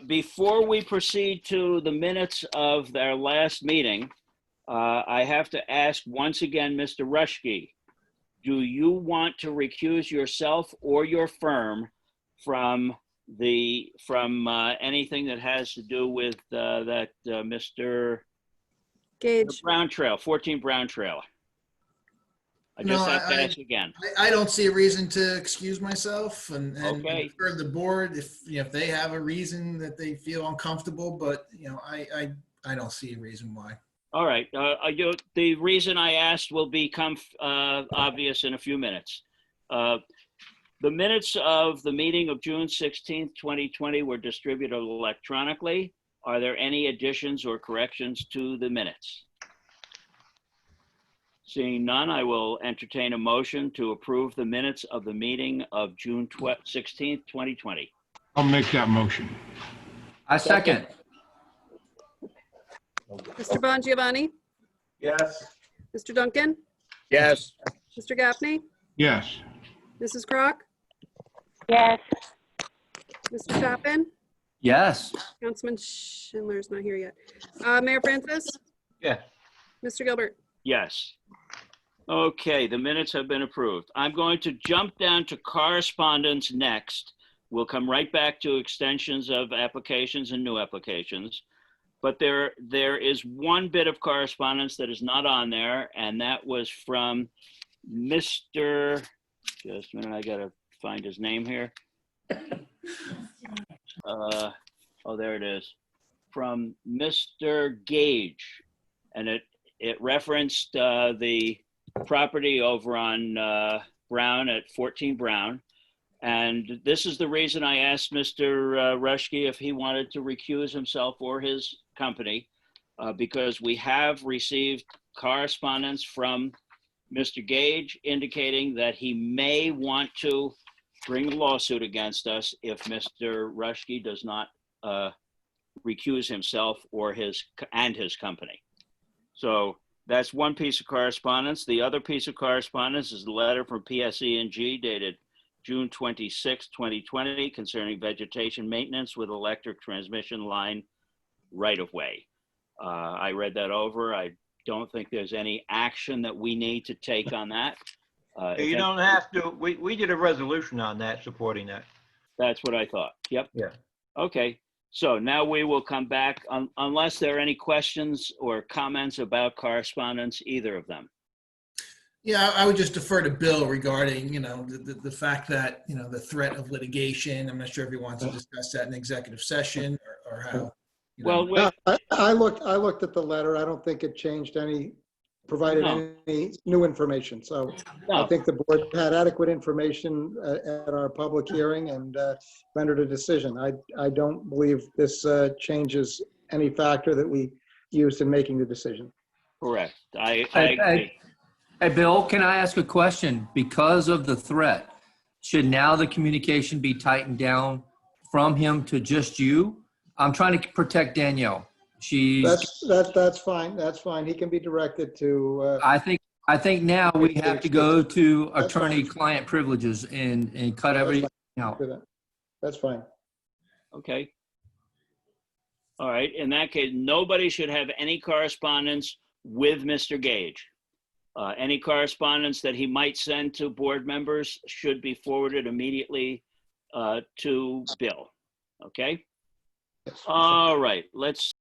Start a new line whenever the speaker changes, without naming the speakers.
Before we proceed to the minutes of our last meeting, I have to ask once again, Mr. Rushke, do you want to recuse yourself or your firm from anything that has to do with Mr.
Gage.
Brown Trail, 14 Brown Trail? I just have to ask again.
I don't see a reason to excuse myself, and
Okay.
for the board, if they have a reason that they feel uncomfortable, but I don't see a reason why.
All right. The reason I asked will become obvious in a few minutes. The minutes of the meeting of June 16th, 2020 were distributed electronically. Are there any additions or corrections to the minutes? Seeing none, I will entertain a motion to approve the minutes of the meeting of June 16th, 2020.
I'll make that motion.
I second.
Mr. Bongiovanni?
Yes.
Mr. Duncan?
Yes.
Mr. Gaffney?
Yes.
Mrs. Crock?
Yes.
Mr. Tappan?
Yes.
Councilman Schindler's not here yet. Mayor Francis?
Yes.
Mr. Gilbert?
Yes. Okay, the minutes have been approved. I'm going to jump down to correspondence next. We'll come right back to extensions of applications and new applications. But there is one bit of correspondence that is not on there, and that was from Mr. Just a minute, I gotta find his name here. Oh, there it is. From Mr. Gage, and it referenced the property over on Brown at 14 Brown. And this is the reason I asked Mr. Rushke if he wanted to recuse himself or his company, because we have received correspondence from Mr. Gage indicating that he may want to bring a lawsuit against us if Mr. Rushke does not recuse himself or his company. So that's one piece of correspondence. The other piece of correspondence is the letter from PSE&G dated June 26, 2020, concerning vegetation maintenance with electric transmission line right-of-way. I read that over. I don't think there's any action that we need to take on that.
You don't have to. We did a resolution on that, supporting that.
That's what I thought. Yep.
Yeah.
Okay. So now we will come back unless there are any questions or comments about correspondence, either of them.
Yeah, I would just defer to Bill regarding, the fact that, the threat of litigation. I'm not sure if he wants to discuss that in executive session or how.
Well,
I looked at the letter. I don't think it changed provided any new information. So I think the board had adequate information at our public hearing and rendered a decision. I don't believe this changes any factor that we used in making the decision.
correct. I agree.
Hey, Bill, can I ask a question? Because of the threat, should now the communication be tightened down from him to just you? I'm trying to protect Danielle.
That's fine. That's fine. He can be directed to.
I think now we have to go to attorney-client privileges and cut everything out.
That's fine.
Okay. All right. In that case, nobody should have any correspondence with Mr. Gage. Any correspondence that he might send to board members should be forwarded immediately to Bill. Okay. All right. Let's